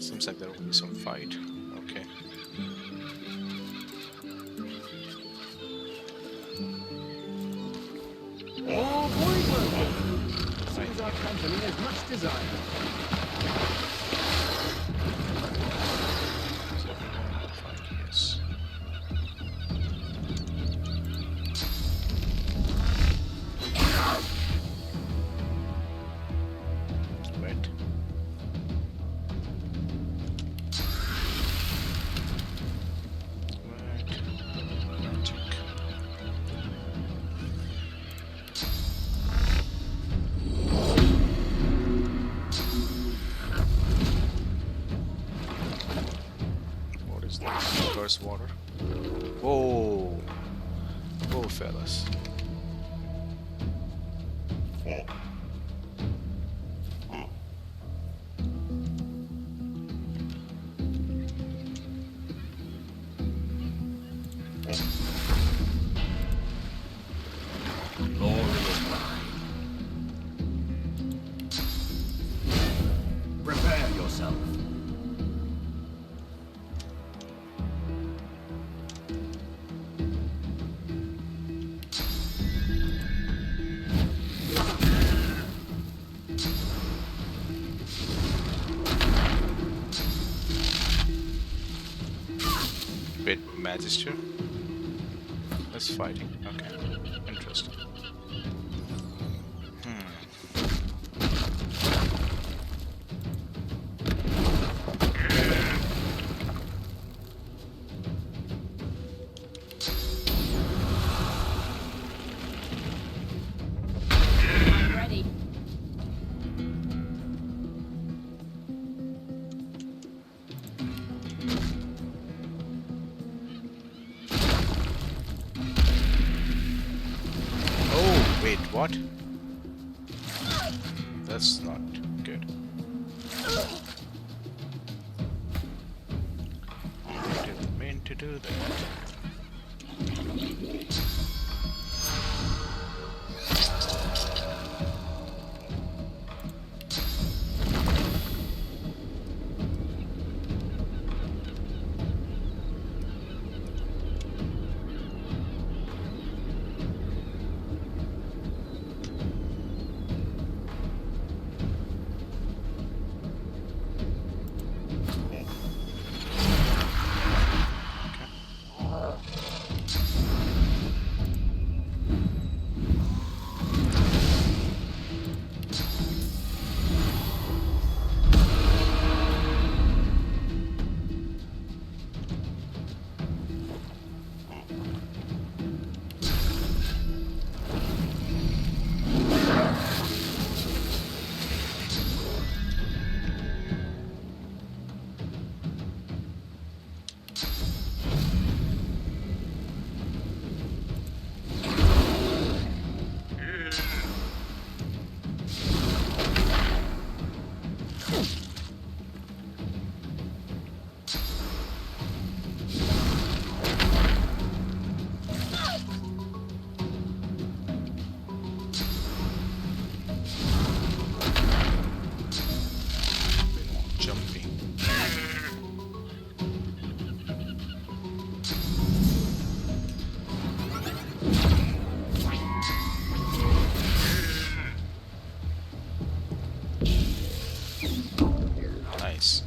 Seems like there will be some fight. Okay. More point workers. Seems our company is much desired. Is everyone on fight? Yes. Wait. Magic. What is this? Curse water. Whoa. Whoa, fellas. Prepare yourself. Wait, Magister? That's fighting. Okay. Interesting. I'm ready. Oh, wait, what? That's not good. I didn't mean to do that. Jumping. Nice.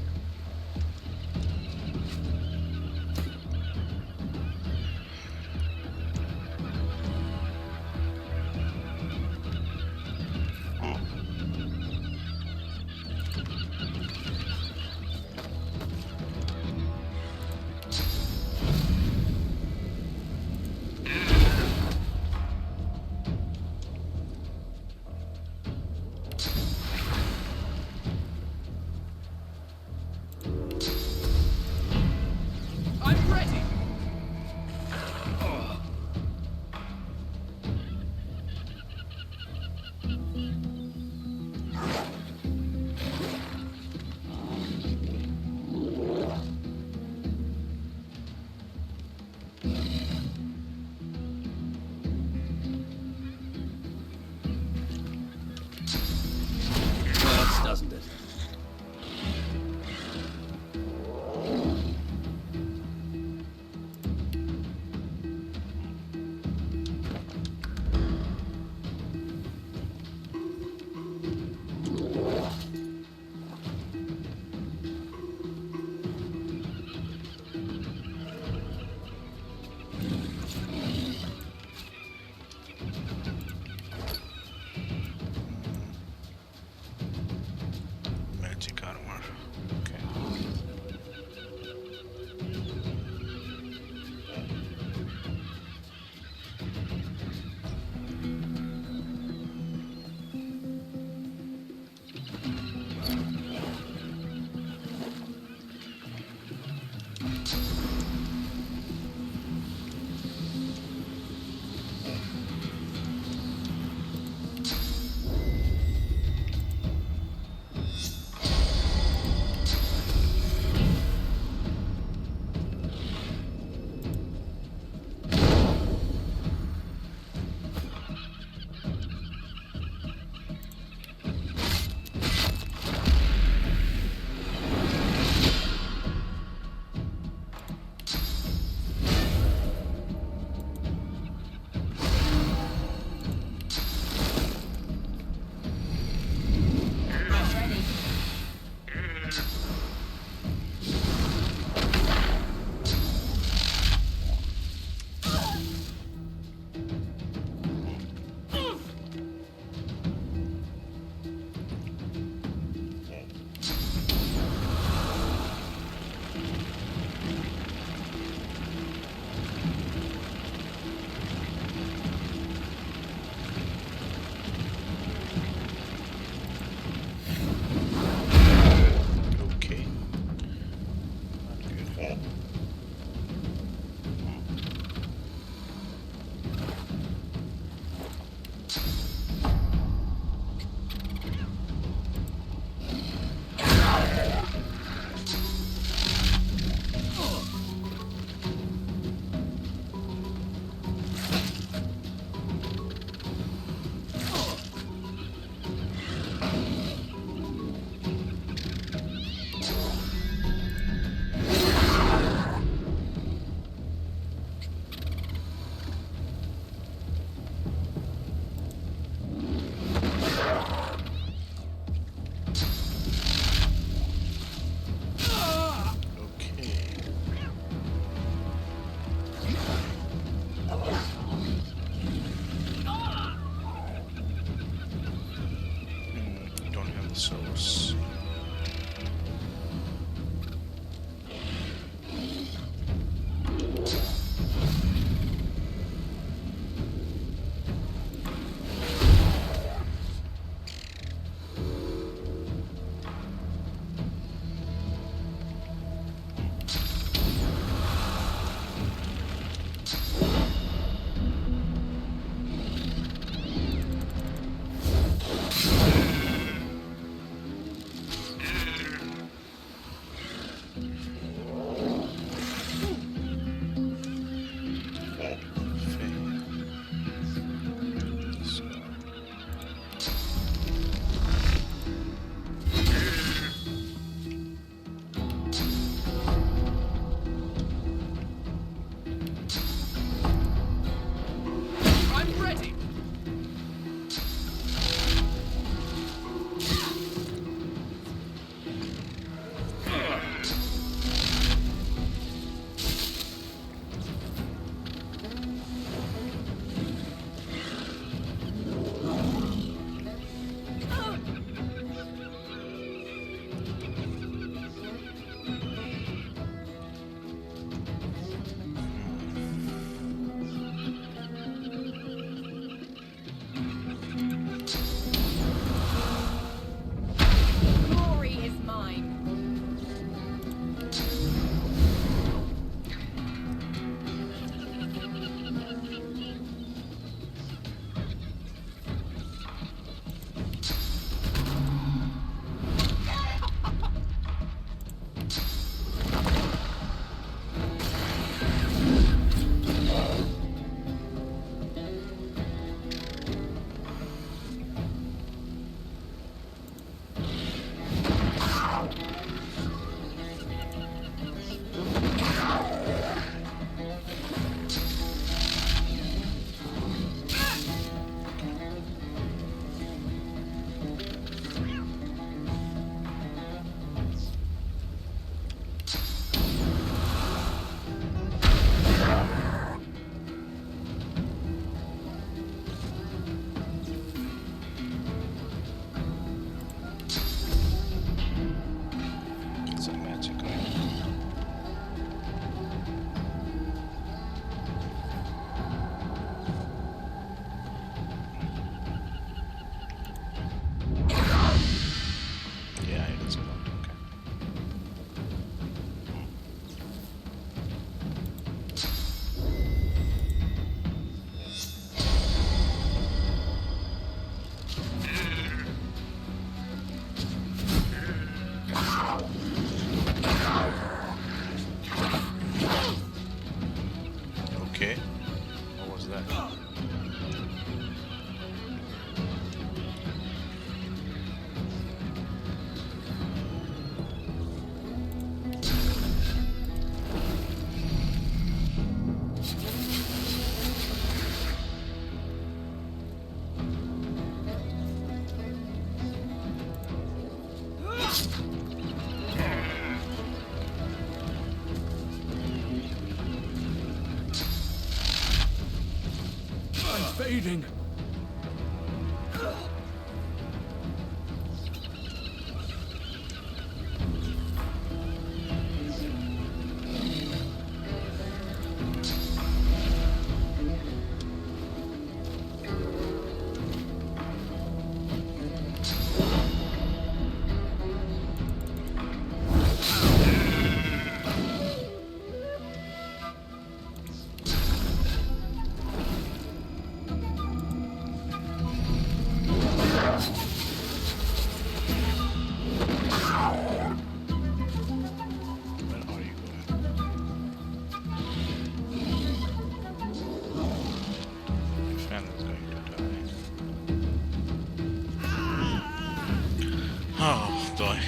leaving. Where are you going? Your fan is going to die. Oh boy.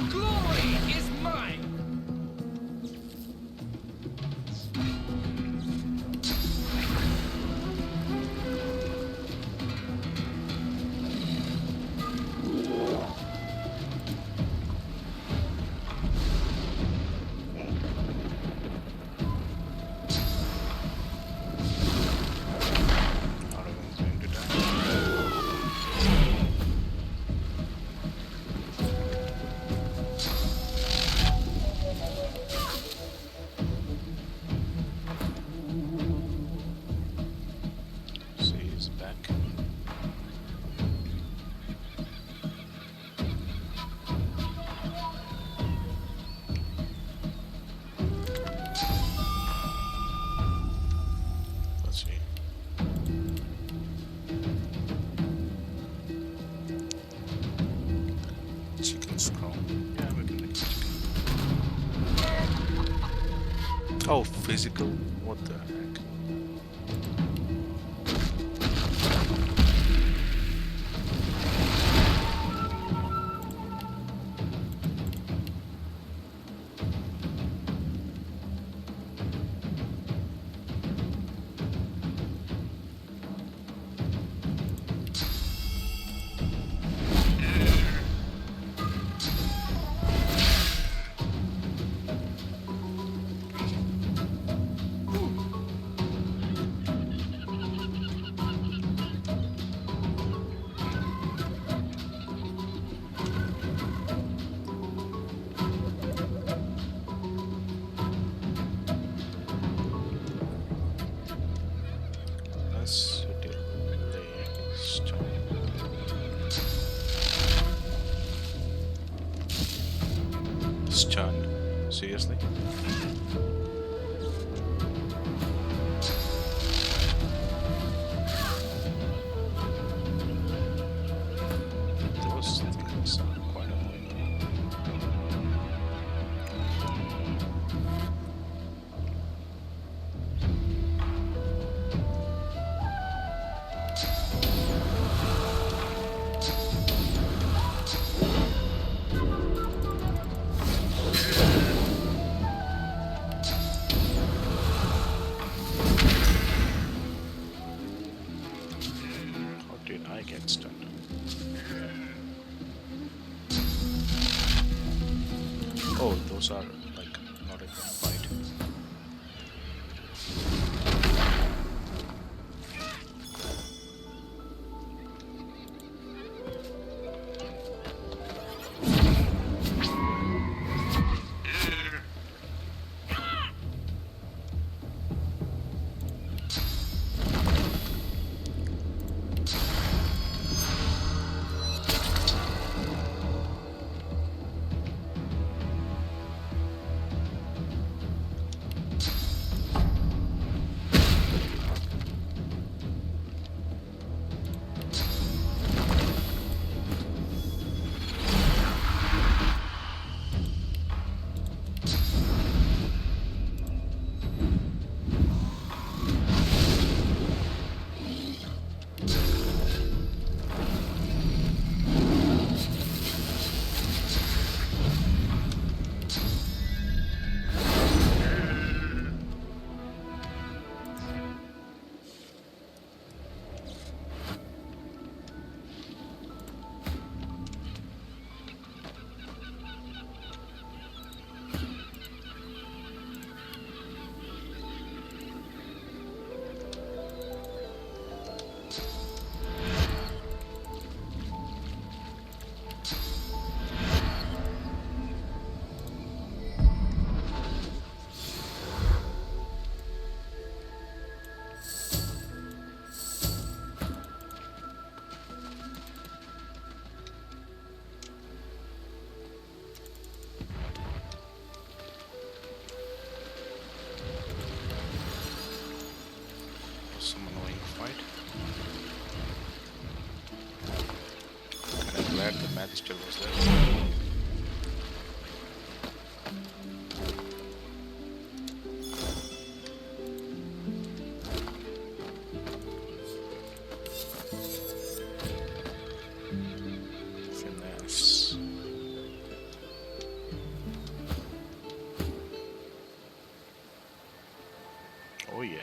Glory is mine. Everyone's going to die. See, he's back. Let's see. Chicken scroll. Yeah, we can make chicken. Oh, physical? What the heck? Let's delay stop. Stunned. Seriously? Those things are quite annoying. How did I get stunned? Oh, those are like not even fight. like the magister was there. Finesse. Oh yeah.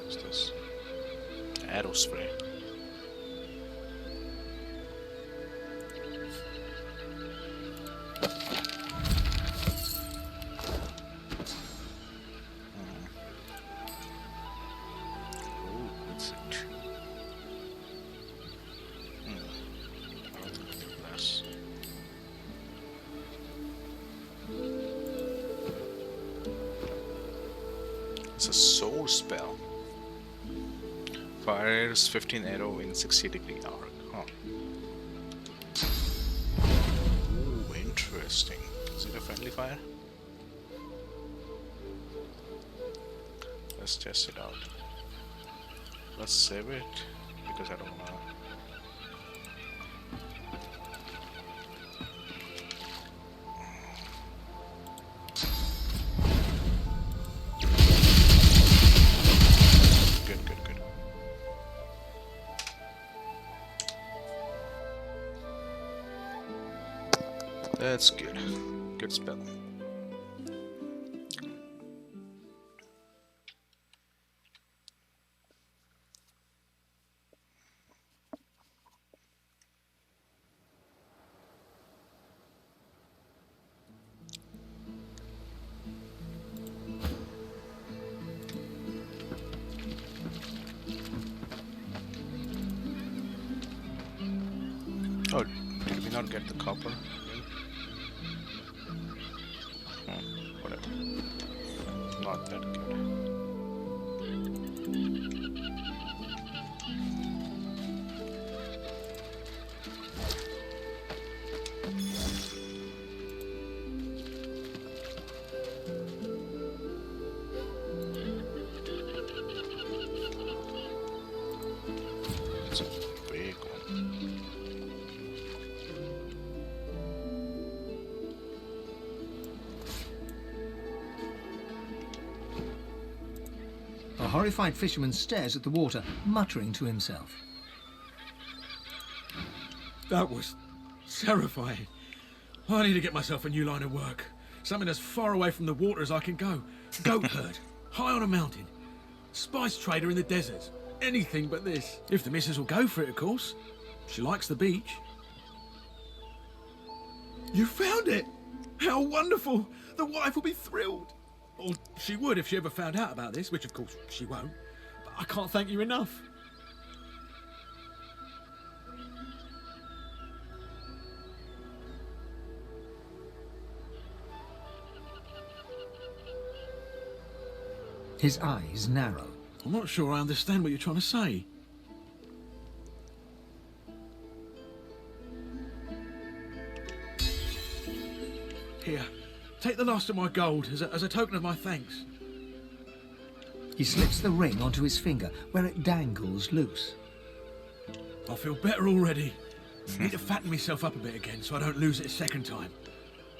What's this? Arrow spray. Oh, what's it? I don't think I can blast. It's a soul spell. Fires 15 arrow in 60-degree arc. Huh. Ooh, interesting. Is it a friendly fire? Let's test it out. Let's save it because I don't wanna. Good, good, good. That's good. Good spell. Oh, did we not get the copper? Whatever. Not that good. It's a big one. A horrified fisherman stares at the water, muttering to himself. That was terrifying. I need to get myself a new line of work. Something as far away from the water as I can go. Goat herd, high on a mountain. Spice trader in the desert. Anything but this. If the missus will go for it, of course. She likes the beach. You found it! How wonderful! The wife will be thrilled. Or she would if she ever found out about this, which of course she won't. But I can't thank you enough. His eyes narrow. I'm not sure I understand what you're trying to say. Here, take the last of my gold as a token of my thanks. He slips the ring onto his finger, where it dangles loose. I feel better already. Need to fatten myself up a bit again so I don't lose it a second time.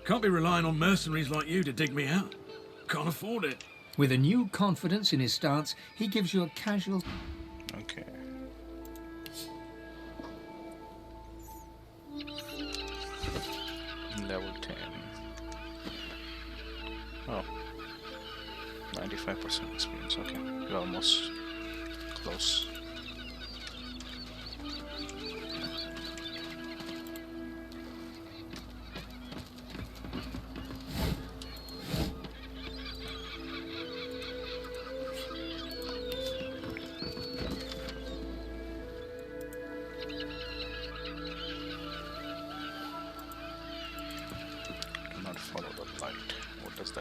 Can't be relying on mercenaries like you to dig me out. Can't afford it. With a new confidence in his stance, he gives you a casual... Okay. Level 10. Oh. 95% experience, okay. We're almost close.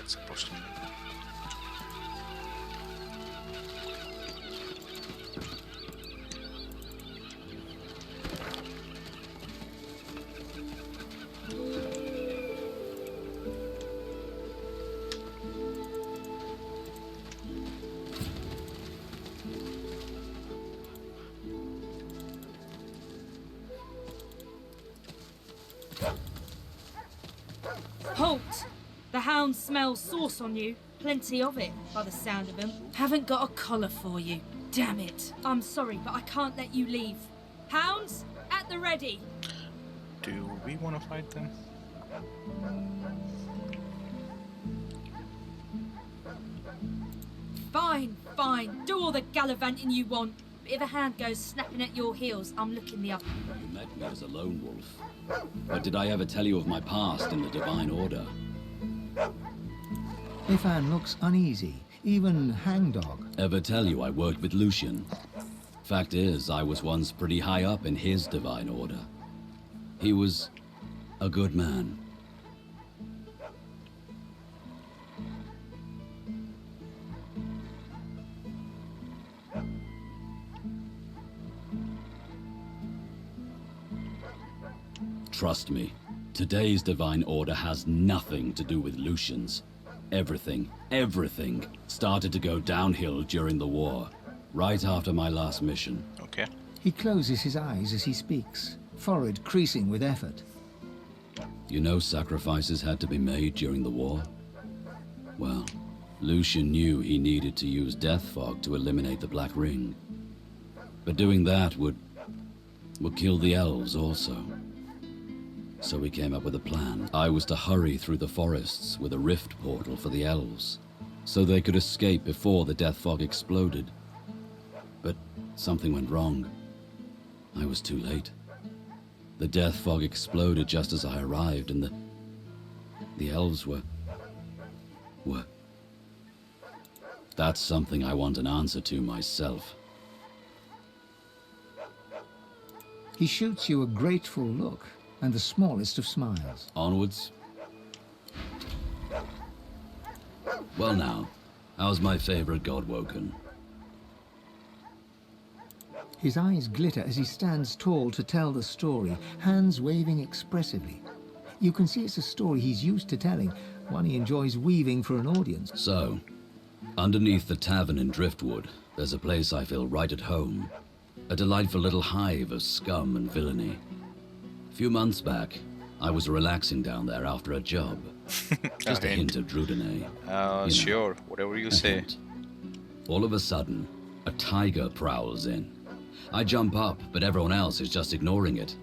it's supposed to mean. Halt! The hounds smell sauce on you. Plenty of it, by the sound of them. Haven't got a collar for you. Damn it. I'm sorry, but I can't let you leave. Hounds, at the ready. Do we want to fight them? Fine, fine. Do all the gallivanting you want. But if a hand goes snapping at your heels, I'm looking the other. You met me as a lone wolf. But did I ever tell you of my past in the Divine Order? Ifan looks uneasy, even hangdog. Ever tell you I worked with Lucian? Fact is, I was once pretty high up in his Divine Order. He was a good man. Trust me, today's Divine Order has nothing to do with Lucian's. Everything started to go downhill during the war, right after my last mission. Okay. He closes his eyes as he speaks, forehead creasing with effort. You know sacrifices had to be made during the war? Well, Lucian knew he needed to use death fog to eliminate the Black Ring. But doing that would kill the elves also. So we came up with a plan. I was to hurry through the forests with a rift portal for the elves, so they could escape before the death fog exploded. But something went wrong. I was too late. The death fog exploded just as I arrived, and the elves were... That's something I want an answer to myself. He shoots you a grateful look and the smallest of smiles. Onwards. Well now, how's my favorite Godwoken? His eyes glitter as he stands tall to tell the story, hands waving expressively. You can see it's a story he's used to telling, one he enjoys weaving for an audience. So, underneath the tavern in Driftwood, there's a place I feel right at home. A delightful little hive of scum and villainy. A few months back, I was relaxing down there after a job. Just a hint of Drudene. Sure, whatever you say. Hint. All of a sudden, a tiger prowls in. I jump up, but everyone else is just ignoring it.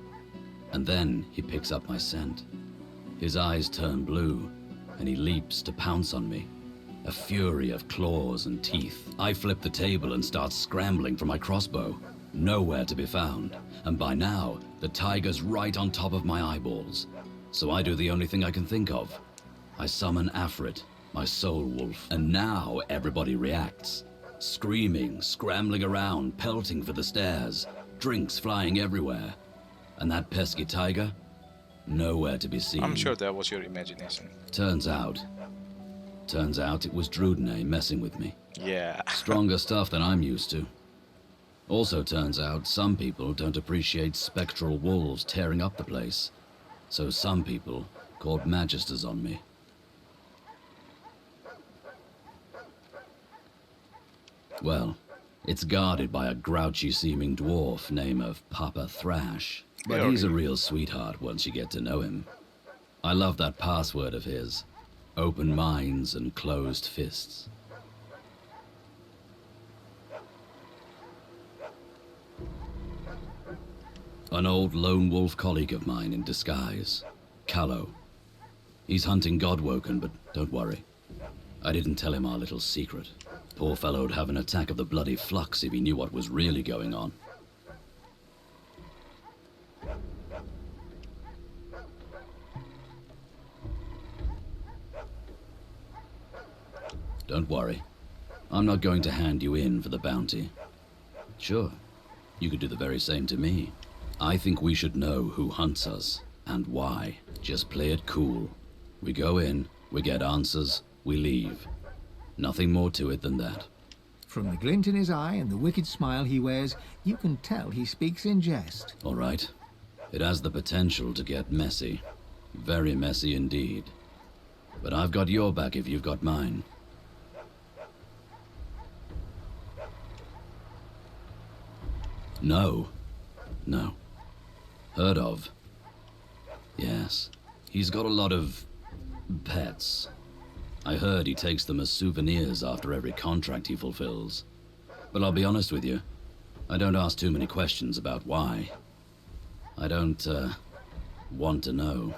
And then he picks up my scent. His eyes turn blue, and he leaps to pounce on me. A fury of claws and teeth. I flip the table and start scrambling for my crossbow. Nowhere to be found, and by now, the tiger's right on top of my eyeballs. So I do the only thing I can think of. I summon Afrit, my soul wolf, and now everybody reacts. Screaming, scrambling around, pelting for the stairs, drinks flying everywhere. And that pesky tiger? Nowhere to be seen. I'm sure that was your imagination. Turns out it was Drudene messing with me. Yeah. Stronger stuff than I'm used to. Also turns out some people don't appreciate spectral wolves tearing up the place. So some people called magisters on me. Well, it's guarded by a grouchy-seeming dwarf named of Papa Thrash. But he's a real sweetheart once you get to know him. I love that password of his. Open minds and closed fists. An old lone wolf colleague of mine in disguise. Callow. He's hunting Godwoken, but don't worry. I didn't tell him our little secret. Poor fellow'd have an attack of the bloody flux if he knew what was really going on. Don't worry. I'm not going to hand you in for the bounty. Sure, you could do the very same to me. I think we should know who hunts us, and why. Just play it cool. We go in, we get answers, we leave. Nothing more to it than that. From the glint in his eye and the wicked smile he wears, you can tell he speaks in jest. All right. It has the potential to get messy. Very messy indeed. But I've got your back if you've got mine. No. No. Heard of. Yes. He's got a lot of pets. I heard he takes them as souvenirs after every contract he fulfills. But I'll be honest with you, I don't ask too many questions about why. I don't, want to know.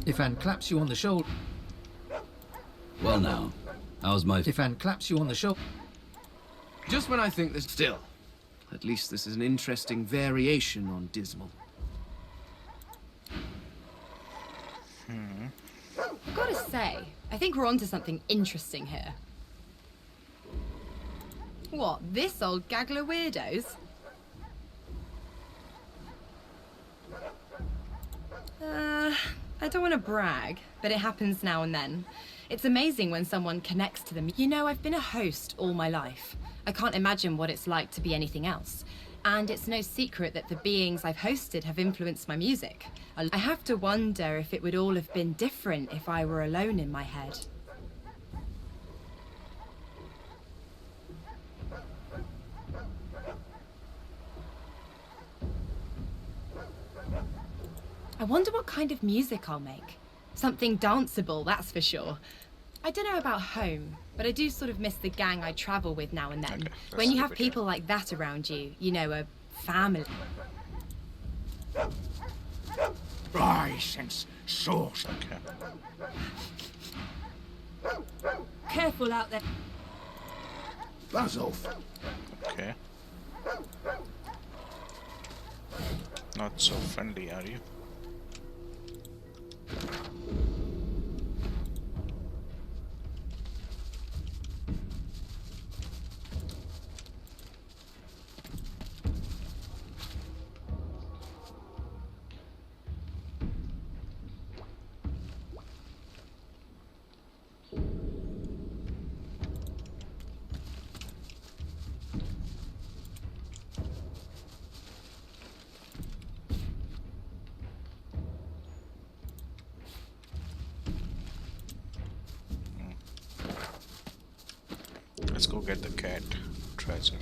If Anne claps you on the shoulder... Well now, how's my... If Anne claps you on the shoulder... Just when I think there's still. At least this is an interesting variation on Dismal. I've got to say, I think we're onto something interesting here. What, this old gaggle of weirdos? I don't want to brag, but it happens now and then. It's amazing when someone connects to them. You know, I've been a host all my life. I can't imagine what it's like to be anything else. And it's no secret that the beings I've hosted have influenced my music. I have to wonder if it would all have been different if I were alone in my head. I wonder what kind of music I'll make. Something danceable, that's for sure. I don't know about home, but I do sort of miss the gang I travel with now and then. Okay, When you have that's a bit people like that around you, you know, a family. Rice and sauce. Okay. Careful out there. Buzz off. Okay. Not so friendly, are you? Let's go get the cat treasure.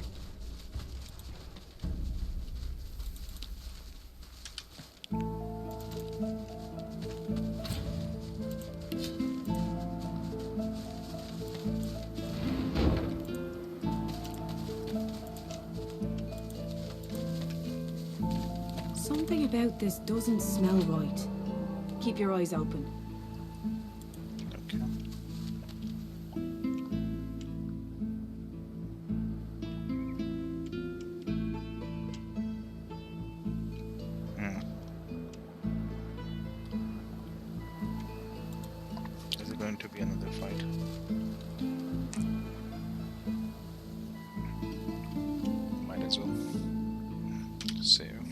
Something about this doesn't smell right. Keep your eyes open. Okay. Is it going to be another fight? Might as well save.